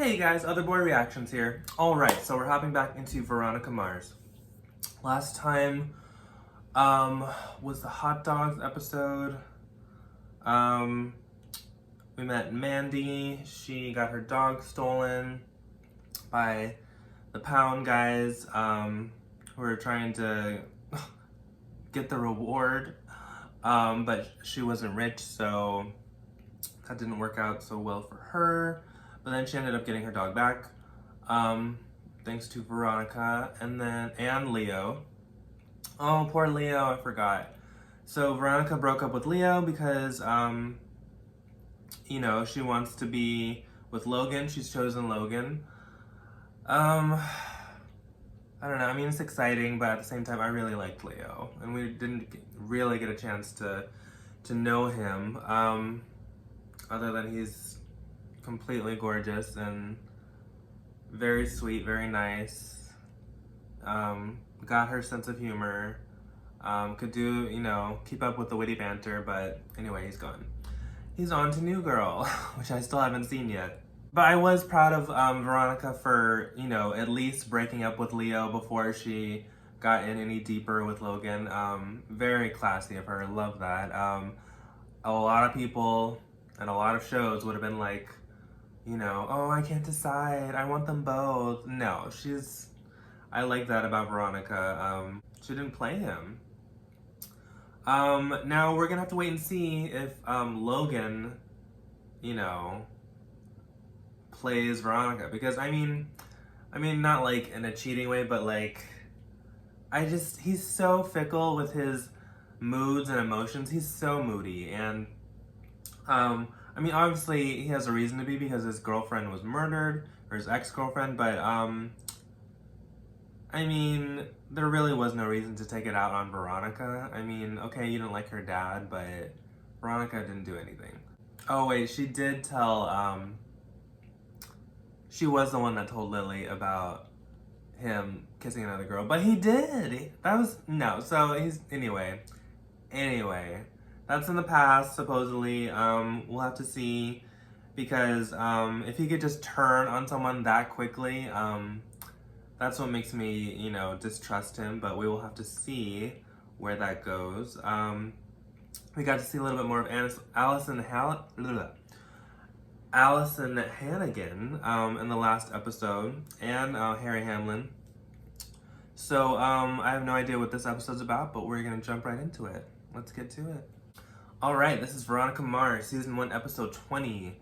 Hey guys, Other Boy Reactions here. Alright, so we're hopping back into Veronica Mars. Last time was the hot dogs episode. We met M.A.D. She got her dog stolen by the Pound guys who were trying to get the reward, but she wasn't rich, so that didn't work out so well for her. But then she ended up getting her dog back, thanks to Veronica and Leo. Oh, poor Leo, I forgot. So Veronica broke up with Leo because, you know, she wants to be with Logan. She's chosen Logan. I don't know, I mean, it's exciting, but at the same time, I really liked Leo. And we didn't really get a chance to know him, other than he's completely gorgeous and very sweet, very nice. Got her sense of humor. Could do, you know, keep up with the witty banter, but anyway, he's gone. He's on to New Girl, which I still haven't seen yet. But I was proud of Veronica for, you know, at least breaking up with Leo before she got in any deeper with Logan. Very classy of her, love that. A lot of people and a lot of shows would have been like, you know, oh, I can't decide, I want them both. No, I like that about Veronica. She didn't play him. Now we're gonna have to wait and see if Logan, you know, plays Veronica, because I mean not like in a cheating way, but like he's so fickle with his moods and emotions. He's so moody, and I mean, obviously he has a reason to be because his girlfriend was murdered, or his ex-girlfriend, but I mean, there really was no reason to take it out on Veronica. I mean, okay, you didn't like her dad, but Veronica didn't do anything. Oh wait, she did tell, she was the one that told Lily about him kissing another girl, but he did. That was, no, so anyway, that's in the past, supposedly. We'll have to see, because if he could just turn on someone that quickly, that's what makes me, you know, distrust him, but we will have to see where that goes. We got to see a little bit more of Allison Hannigan in the last episode, and Harry Hamlin. So I have no idea what this episode's about, but we're gonna jump right into it. Let's get to it. Alright, this is Veronica Mars, Season 1, Episode 20.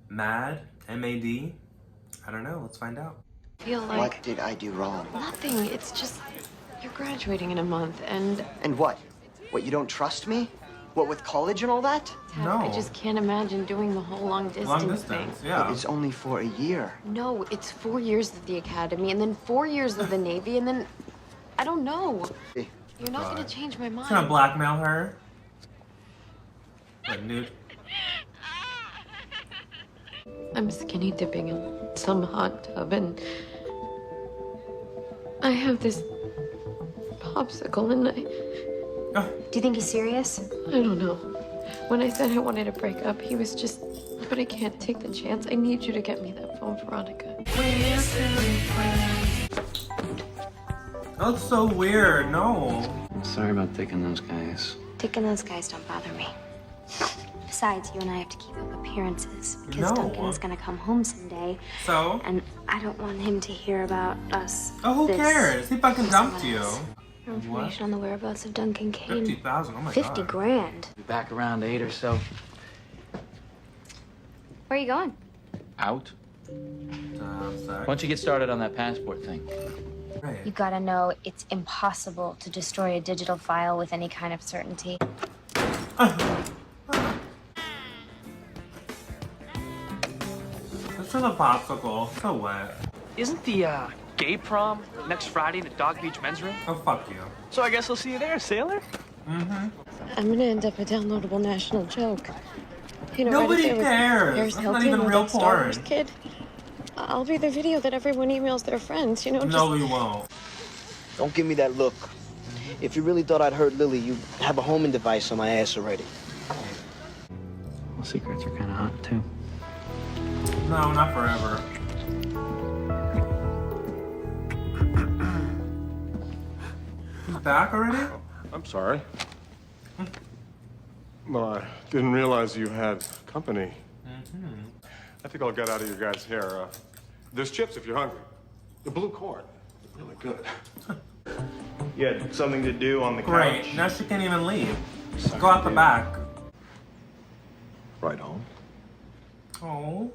M.A.D? M.A.D? I don't know, let's find out. Feel like... What did I do wrong? Nothing, it's just... You're graduating in a month, and... And what? What, you don't trust me? What, with college and all that? Dad, No. I just can't imagine doing the whole long distance thing. Yeah. But it's only for a year. No, it's 4 years at the academy, and then 4 years of the Navy, and then... I don't know. Hey. You're not gonna change my mind. He's gonna blackmail her. What, nude? I'm skinny dipping in some hot tub, and I have this popsicle, and Oh. Do you think he's serious? I don't know. When I said I wanted to break up, he was just, but I can't take the chance. I need you to get me that phone, Veronica. That looks so weird, no. I'm sorry about taking those guys. Dick and those guys don't bother me. Besides, you and I have to keep up appearances because No. Duncan is gonna come home someday, So? and I don't want him to hear about us. Oh, who this cares? He fucking or dumped someone you. else. Information on the whereabouts of Duncan Kane. 50,000, oh my 50 god. grand. Be back around 8 or so. Where are you going? Out? Sorry. Why don't you get started on that passport thing? Right. You gotta know it's impossible to destroy a digital file with any kind of certainty. This is a popsicle. So what? Isn't the gay prom next Friday in the Dog Beach men's room? Oh, fuck you. So I guess I'll see you there, sailor. Mm-hmm. I'm gonna end up a downloadable national joke. You know, Nobody right up there with cares. Paris That's not Hilton even or real that Star Wars porn. kid. I'll be the video that everyone emails their friends, you know, just... No, we won't. Don't give me that look. If you really thought I'd hurt Lily, you'd have a homing device on my ass already. Well, secrets are kind of hot, too. No, not forever. back already? I'm sorry. Well, I didn't realize you had company. I think I'll get out of your guys' hair. There's chips if you're hungry. The blue corn. Really good. You had something to do on the couch? Great. Now she can't even leave. Go out the back. Right home. Oh.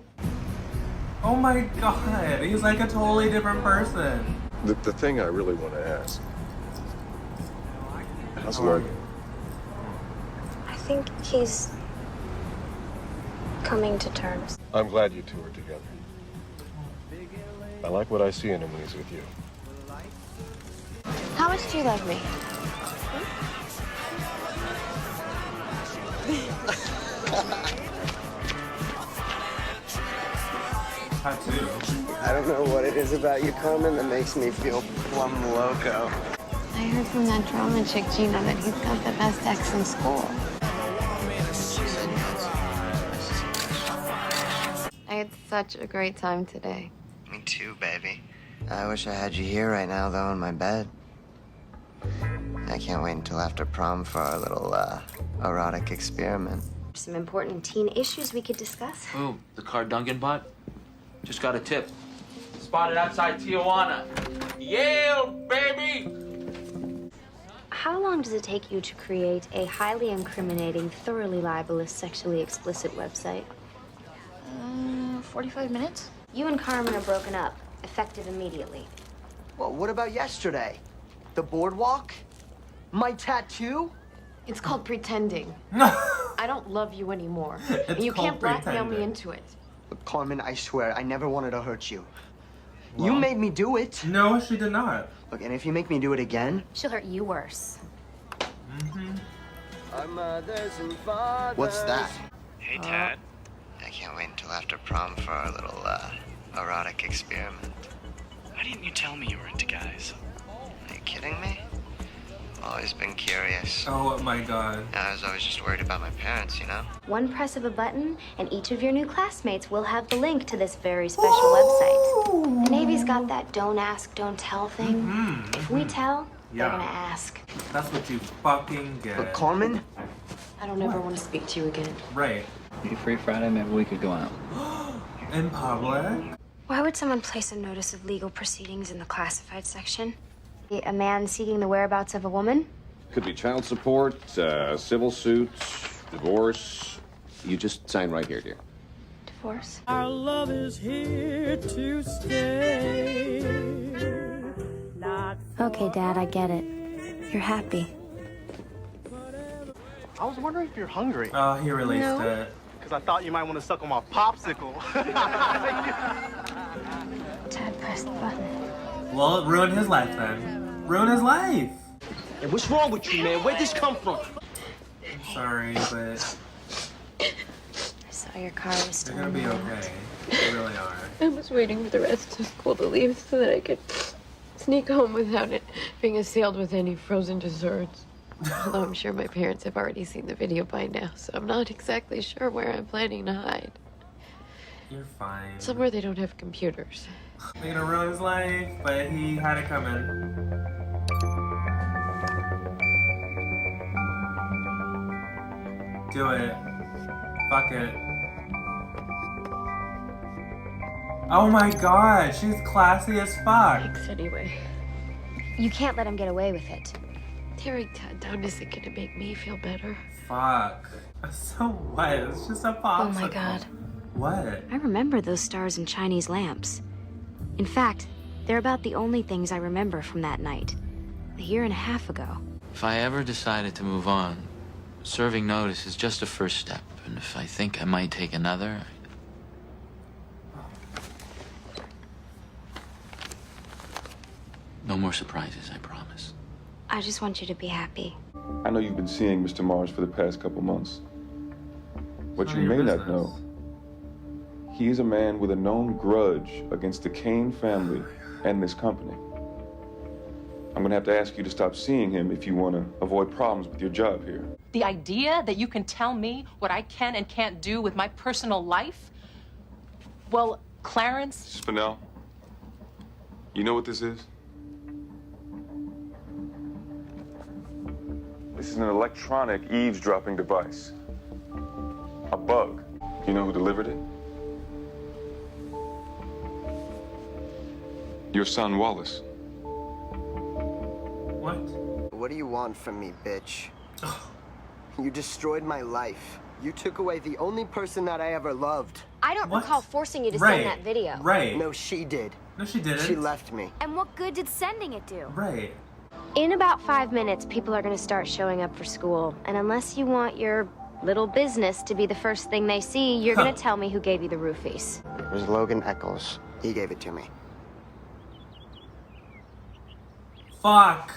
Oh my god. He's like a totally different person. The thing I really want to ask. How's Logan? I think he's coming to terms. I'm glad you two are together. I like what I see in him when he's with you. How much do you love me? Tattoo. I don't know what it is about you, Carmen, that makes me feel plumb loco. I heard from that drama chick, Gina, that he's got the best ex in school. I had such a great time today. Me too, baby. I wish I had you here right now, though, in my bed. I can't wait until after prom for our little, erotic experiment. Some important teen issues we could discuss. Ooh, the car Duncan bought? Just got a tip. Spotted outside Tijuana. Yale, baby! How long does it take you to create a highly incriminating, thoroughly libelous, sexually explicit website? 45 minutes? You and Carmen are broken up, effective immediately. Well, what about yesterday? The boardwalk? My tattoo? It's called pretending. I don't love you anymore. And you can't blackmail me into it. Look, Carmen, I swear, I never wanted to hurt you. Well, you made me do it. No, she did not. Look, and if you make me do it again... She'll hurt you worse. Our mothers and fathers. What's that? Hey, Tad. I can't wait until after prom for our little, erotic experiment. Why didn't you tell me you were into guys? Are you kidding me? Always been curious. Oh my god. I was always just worried about my parents, you know? One press of a button, and each of your new classmates will have the link to this very special website. The Navy's got that don't ask, don't tell thing. If we tell, they're gonna ask. That's what you fucking get. But Carmen? I don't ever want to speak to you again. Right. You free Friday? Maybe we could go out. In public? Why would someone place a notice of legal proceedings in the classified section? A man seeking the whereabouts of a woman? Could be child support, civil suits, divorce. You just sign right here, dear. Divorce? Our love is here to stay. Okay, Dad, I get it. You're happy. I was wondering if you're hungry. Oh, he released it. Because I thought you might want to suck on my popsicle. Dad, press the button. Well, it ruined his life then. Ruined his life! Hey, what's wrong with you, man? Where'd this come from? I'm sorry, but I saw your car was you're still gonna in be the okay. You really are. I was waiting for the rest of school to leave so that I could sneak home without it being assailed with any frozen desserts. Although I'm sure my parents have already seen the video by now, so I'm not exactly sure where I'm planning to hide. You're fine. Somewhere they don't have computers. They're gonna ruin his life, but he had it coming. Do it. Fuck it. Oh my god, she's classy as fuck. Thanks anyway. You can't let him get away with it. Tearing Ted down isn't gonna make me feel better. Fuck. So what? It's just a popsicle. Oh my god. What? I remember those stars and Chinese lamps. In fact, they're about the only things I remember from that night. A year and a half ago. If I ever decided to move on, serving notice is just a first step. And if I think I might take another... No more surprises, I promise. I just want you to be happy. I know you've been seeing Mr. Mars for the past couple months. What you may not know, he is a man with a known grudge against the Kane family and this company. I'm gonna have to ask you to stop seeing him if you want to avoid problems with your job here. The idea that you can tell me what I can and can't do with my personal life? Well, Clarence... Spinell, you know what this is? This is an electronic eavesdropping device. A bug. You know who delivered it? Your son, Wallace. What? What do you want from me, bitch? You destroyed my life. You took away the only person that I ever loved. I don't recall forcing you to Right. send that video. Right. No, she did. No, she didn't. She left me. And what good did sending it do? Right. In about 5 minutes, people are going to start showing up for school. And unless you want your little business to be the first thing they see, you're going to tell me who gave you the roofies. It was Logan Eccles. He gave it to me. Fuck.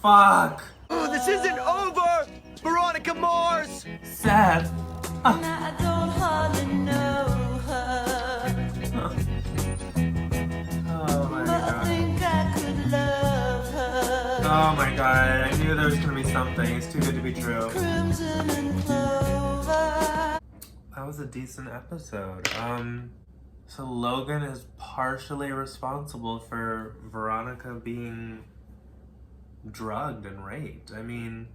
Fuck. Oh, this isn't over! Veronica Mars! Sad. I don't hardly know her, Oh my but I god. think I could love her. Oh my god. I knew there was gonna be something. It's too good to be true. Crimson and clover. That was a decent episode. So Logan is partially responsible for Veronica being drugged and raped. I mean,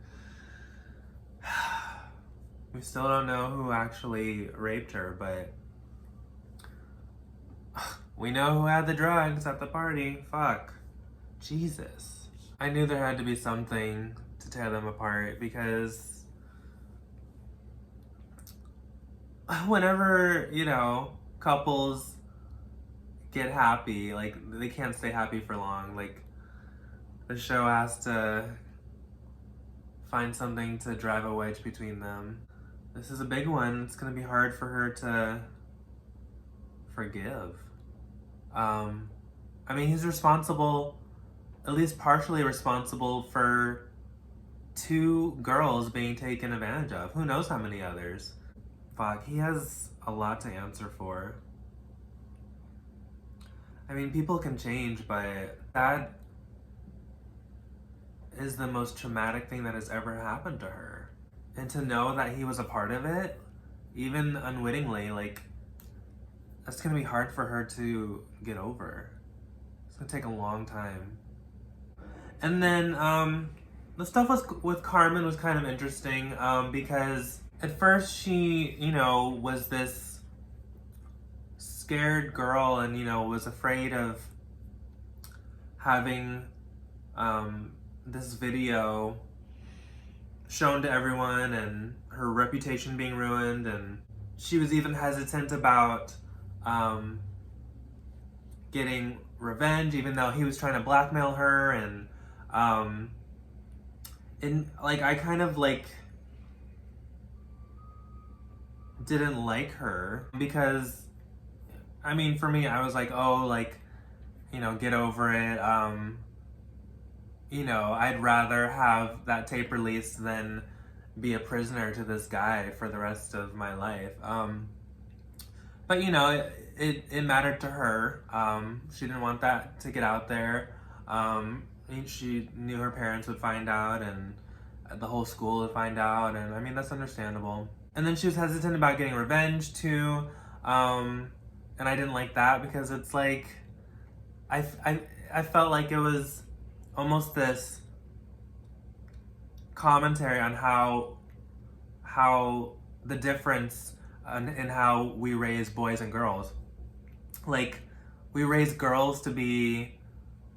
we still don't know who actually raped her, but we know who had the drugs at the party. Fuck. Jesus. I knew there had to be something to tear them apart because whenever, you know, couples get happy, like, they can't stay happy for long. Like, the show has to find something to drive a wedge between them. This is a big one. It's gonna be hard for her to forgive. I mean, he's responsible, at least partially responsible, for 2 girls being taken advantage of. Who knows how many others? Fuck, he has a lot to answer for. I mean, people can change, but that is the most traumatic thing that has ever happened to her. And to know that he was a part of it, even unwittingly, like, that's gonna be hard for her to get over. It's gonna take a long time. And then, the stuff with Carmen was kind of interesting, because at first she, you know, was this scared girl and, you know, was afraid of having, this video shown to everyone and her reputation being ruined, and she was even hesitant about getting revenge, even though he was trying to blackmail her, and like, I kind of, like, didn't like her because, I mean, for me, I was like, oh, like, you know, get over it. You know, I'd rather have that tape released than be a prisoner to this guy for the rest of my life. But, you know, it mattered to her. She didn't want that to get out there. She knew her parents would find out, and the whole school would find out, and I mean, that's understandable. And then she was hesitant about getting revenge too, and I didn't like that because it's like, I felt like it was almost this commentary on how the difference in how we raise boys and girls. Like, we raise girls to be,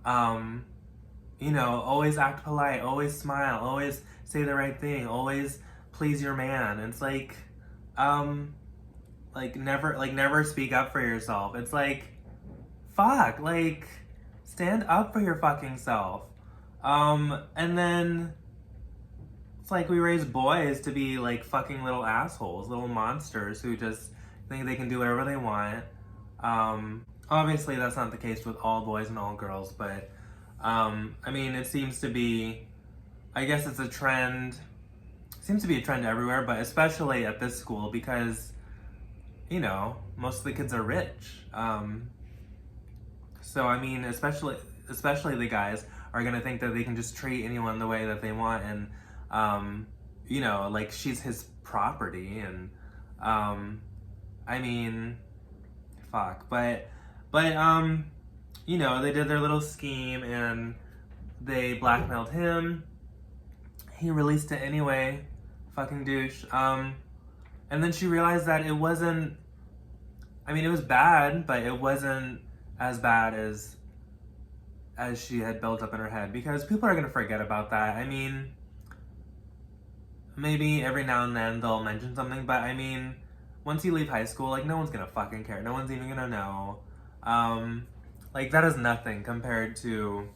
you know, always act polite, always smile, always say the right thing, always please your man. It's like, never speak up for yourself. It's like, fuck, like, stand up for your fucking self. And then it's like we raise boys to be like fucking little assholes, little monsters who just think they can do whatever they want. Obviously that's not the case with all boys and all girls, but I mean, it seems to be, I guess it's a trend. It seems to be a trend everywhere, but especially at this school because, you know, most of the kids are rich. So I mean, especially the guys are gonna think that they can just treat anyone the way that they want, and you know, like, she's his property, and I mean, fuck. But you know, they did their little scheme and they blackmailed him. he released it anyway. Fucking douche. And then she realized that it wasn't, I mean, it was bad, but it wasn't as bad as she had built up in her head, because people are gonna forget about that. I mean, maybe every now and then they'll mention something, but I mean, once you leave high school, like, no one's gonna fucking care. No one's even gonna know. Like, that is nothing compared to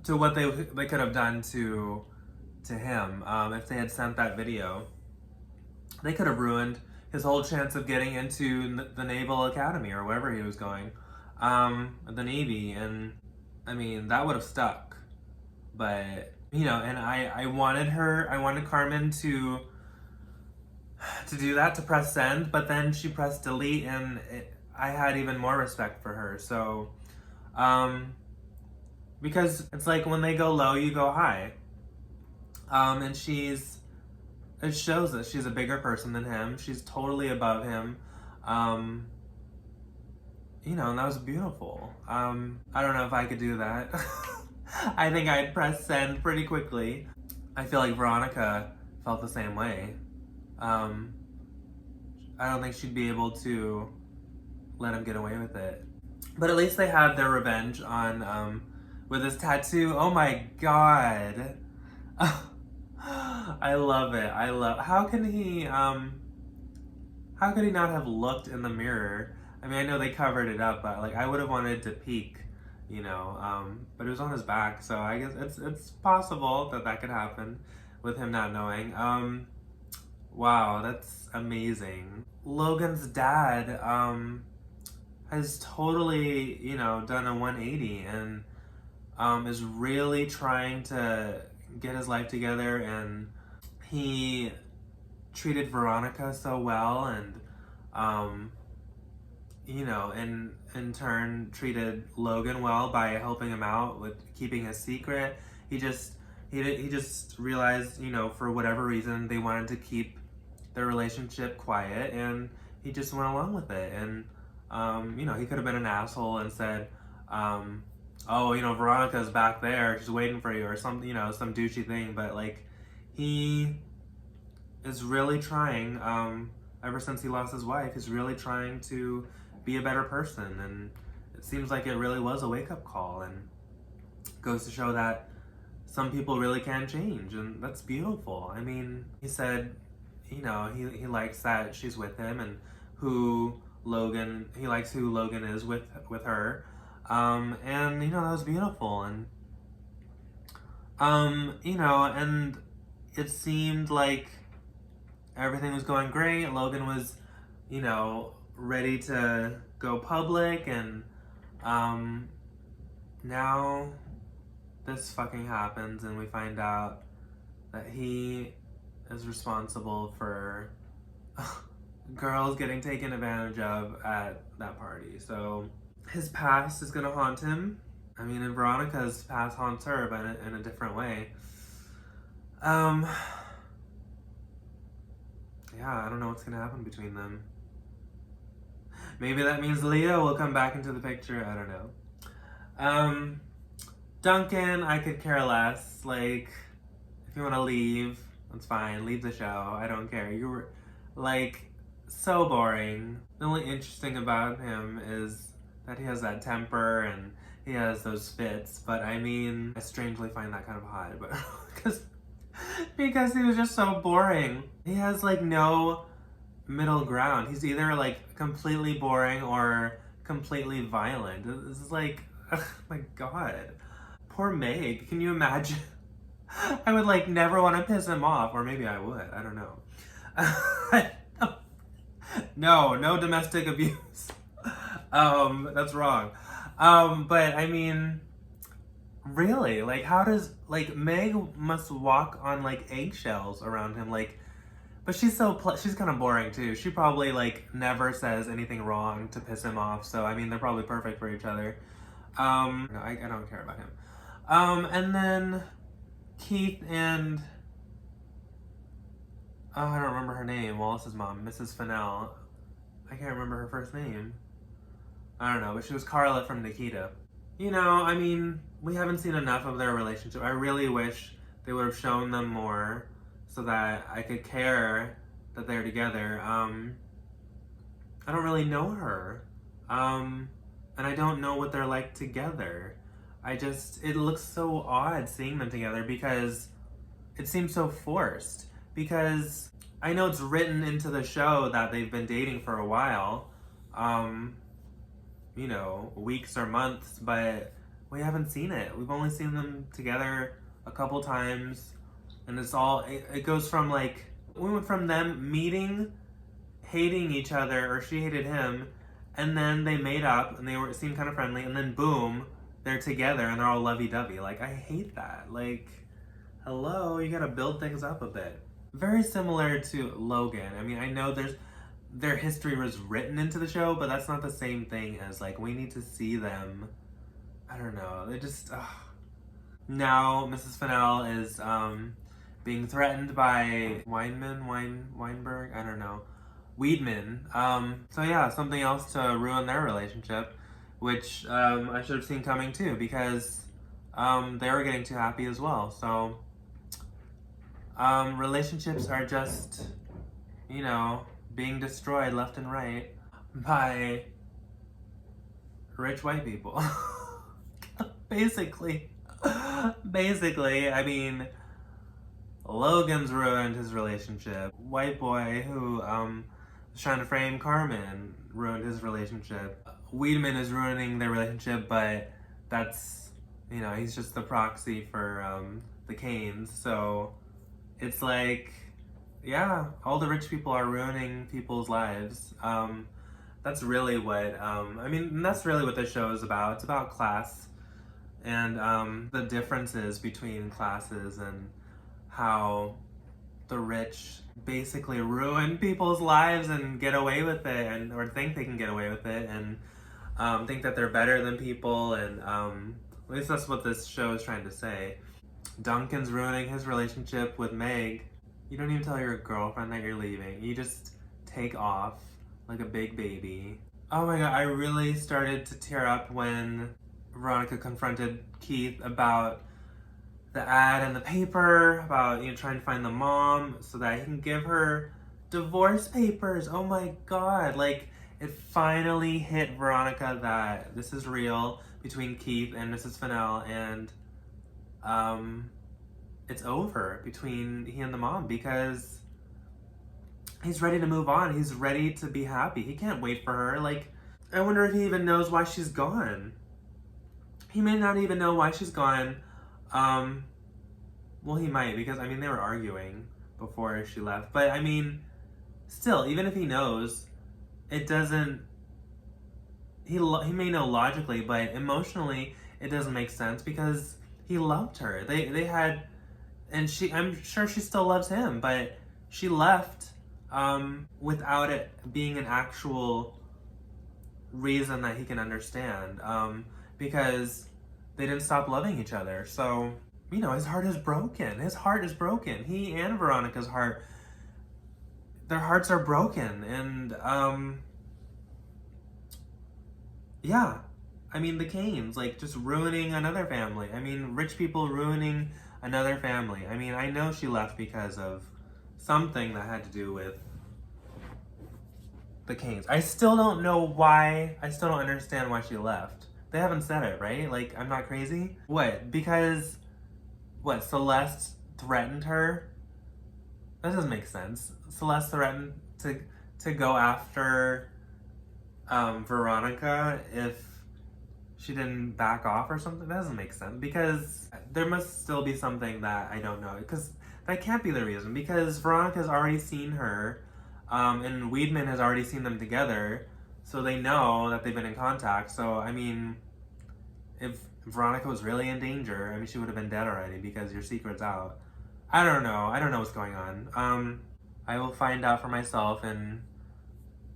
what they could have done to him. If they had sent that video, they could have ruined his whole chance of getting into the Naval Academy or wherever he was going, the Navy. And I mean, that would have stuck. But, you know, and I wanted Carmen to do that, to press send, but then she pressed delete, and I had even more respect for her. So, because it's like when they go low, you go high. And it shows that she's a bigger person than him. She's totally above him. You know, and that was beautiful. I don't know if I could do that. I think I'd press send pretty quickly. I feel like Veronica felt the same way. I don't think she'd be able to let him get away with it. But at least they had their revenge on, with his tattoo. Oh my god. I love it. How can he not have looked in the mirror? I mean, I know they covered it up, but like, I would have wanted to peek, you know, but it was on his back, so I guess it's possible that could happen with him not knowing. Wow, that's amazing. Logan's dad, has totally, you know, done a 180 and, is really trying to get his life together, and he treated Veronica so well, and you know, in turn treated Logan well by helping him out with keeping his secret. He just realized, you know, for whatever reason they wanted to keep their relationship quiet, and he just went along with it. And you know, he could have been an asshole and said, oh, you know, Veronica's back there, she's waiting for you, or something, you know, some douchey thing. But like, he is really trying, ever since he lost his wife, he's really trying to be a better person. And it seems like it really was a wake-up call, and goes to show that some people really can change, and that's beautiful. I mean, he said, you know, he likes that she's with him, and he likes who Logan is with her. And, you know, that was beautiful. And, you know, and it seemed like everything was going great. Logan was, you know, ready to go public, and, now this fucking happens, and we find out that he is responsible for girls getting taken advantage of at that party. So his past is gonna haunt him. I mean, and Veronica's past haunts her, but in a different way. Yeah, I don't know what's gonna happen between them. Maybe that means Leo will come back into the picture, I don't know. Duncan, I could care less. Like, if you wanna leave, that's fine, leave the show, I don't care. You were, like, so boring. The only interesting about him is that he has that temper and he has those fits, but I mean, I strangely find that kind of hot, but because he was just so boring. He has like no middle ground. He's either like completely boring or completely violent. This is like, oh my god. Poor Meg, can you imagine? I would like never want to piss him off, or maybe I would, I don't know. No domestic abuse. That's wrong. But I mean, really, like, how does, like, Meg must walk on like eggshells around him, like, but she's she's kind of boring too. She probably like never says anything wrong to piss him off, so I mean, they're probably perfect for each other. No, I don't care about him. And then Keith and, oh, I don't remember her name, Wallace's mom, Mrs. Fennell. I can't remember her first name. I don't know, but she was Carla from Nikita. you know, I mean, we haven't seen enough of their relationship. I really wish they would have shown them more so that I could care that they're together. I don't really know her. And I don't know what they're like together. It looks so odd seeing them together because it seems so forced. Because I know it's written into the show that they've been dating for a while, you know, weeks or months, but we haven't seen it. We've only seen them together a couple times, and it goes from like, we went from them meeting, hating each other, or she hated him, and then they made up and seemed kind of friendly, and then boom, they're together and they're all lovey-dovey. Like, I hate that. Like, hello, you gotta build things up a bit. Very similar to Logan. I mean, I know their history was written into the show, but that's not the same thing as, like, we need to see them. I don't know. They just, Now, Mrs. Fennell is being threatened by Weinberg? I don't know. Weedman. So yeah, something else to ruin their relationship, which I should have seen coming too, because they were getting too happy as well. So relationships are just, you know, being destroyed left and right by rich white people. Basically, I mean, Logan's ruined his relationship. White boy who was trying to frame Carmen ruined his relationship. Weedman is ruining their relationship, but that's, you know, he's just the proxy for the Canes. So it's like, yeah, all the rich people are ruining people's lives. That's really what, I mean, that's really what the show is about. It's about class and the differences between classes and how the rich basically ruin people's lives and get away with it, or think they can get away with it, and think that they're better than people, and at least that's what this show is trying to say. Duncan's ruining his relationship with Meg. You don't even tell your girlfriend that you're leaving. You just take off like a big baby. Oh my god, I really started to tear up when Veronica confronted Keith about the ad in the paper, about, you know, trying to find the mom so that he can give her divorce papers. Oh my god, like, it finally hit Veronica that this is real between Keith and Mrs. Fennell, and it's over between he and the mom, because he's ready to move on. He's ready to be happy. He can't wait for her. Like, I wonder if he even knows why she's gone. He may not even know why she's gone. Well, he might, because, I mean, they were arguing before she left. But, I mean, still, even if he knows, it doesn't... He may know logically, but emotionally, it doesn't make sense, because he loved her. They had... And I'm sure she still loves him, but she left without it being an actual reason that he can understand, because they didn't stop loving each other. So, you know, his heart is broken. His heart is broken. He and Veronica's heart, their hearts are broken. And, yeah. I mean, the Canes, like, just ruining another family. I mean, rich people ruining another family. I mean, I know she left because of something that had to do with the Canes. I still don't know why. I still don't understand why she left. They haven't said it, right? Like, I'm not crazy? What? Because, what, Celeste threatened her? That doesn't make sense. Celeste threatened to go after Veronica if she didn't back off or something. That doesn't make sense, because there must still be something that I don't know, because that can't be the reason, because Veronica's already seen her, and Weedman has already seen them together, so they know that they've been in contact. So, I mean, if Veronica was really in danger, I mean, she would have been dead already, because your secret's out. I don't know what's going on. I will find out for myself in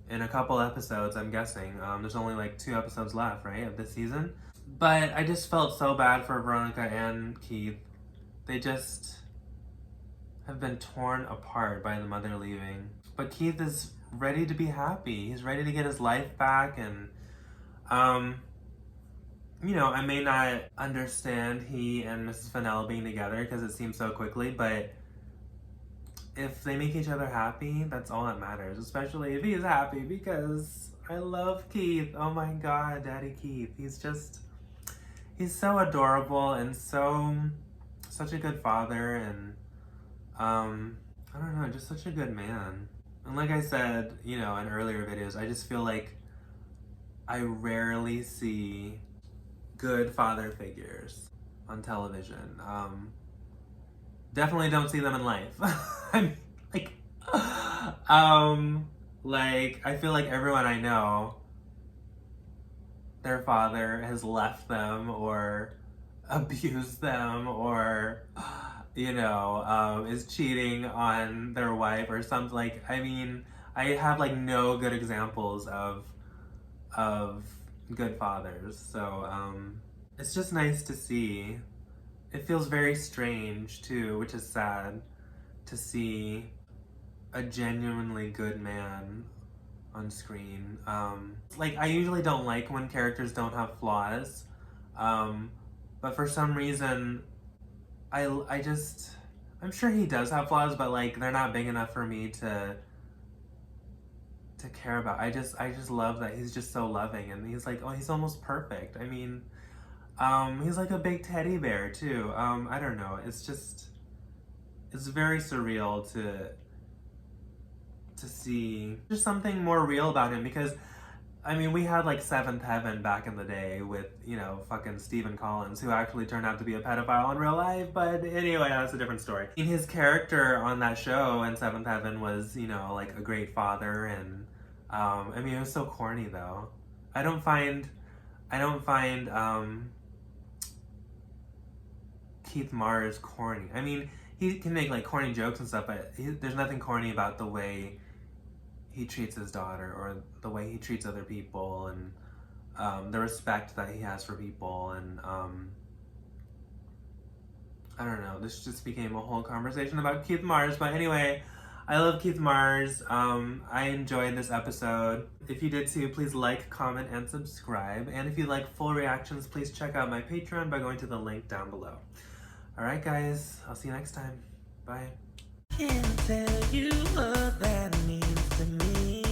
a couple episodes, I'm guessing. There's only like 2 episodes left, right, of this season? But I just felt so bad for Veronica and Keith. They just have been torn apart by the mother leaving. But Keith is ready to be happy. He's ready to get his life back, and you know, I may not understand he and Mrs. Fennell being together because it seems so quickly, but if they make each other happy, that's all that matters, especially if he's happy, because I love Keith. Oh my God, Daddy Keith. He's so adorable and such a good father, and I don't know, just such a good man. And like I said, you know, in earlier videos, I just feel like I rarely see good father figures on television. Definitely don't see them in life. I mean, like, I feel like everyone I know, their father has left them or abused them or, you know, is cheating on their wife or something. Like, I mean, I have like no good examples of good fathers. So, it's just nice to see. It feels very strange too, which is sad, to see a genuinely good man on screen. Like, I usually don't like when characters don't have flaws, but for some reason, I'm sure he does have flaws, but like, they're not big enough for me to care about. I just love that he's just so loving, and he's like, oh, he's almost perfect. I mean, he's like a big teddy bear too. I don't know. It's very surreal to see just something more real about him, because I mean, we had like Seventh Heaven back in the day with, you know, fucking Stephen Collins, who actually turned out to be a pedophile in real life, but anyway, that's a different story. I mean, his character on that show in Seventh Heaven was, you know, like a great father, and I mean, it was so corny though. I don't find Keith Mars corny. I mean, he can make like corny jokes and stuff, but there's nothing corny about the way he treats his daughter or the way he treats other people, and the respect that he has for people, and I don't know, this just became a whole conversation about Keith Mars, but anyway, I love Keith Mars. I enjoyed this episode. If you did too, please like, comment, and subscribe, and if you'd like full reactions, please check out my Patreon by going to the link down below. Alright guys, I'll see you next time. Bye. Can't tell you what that means to me.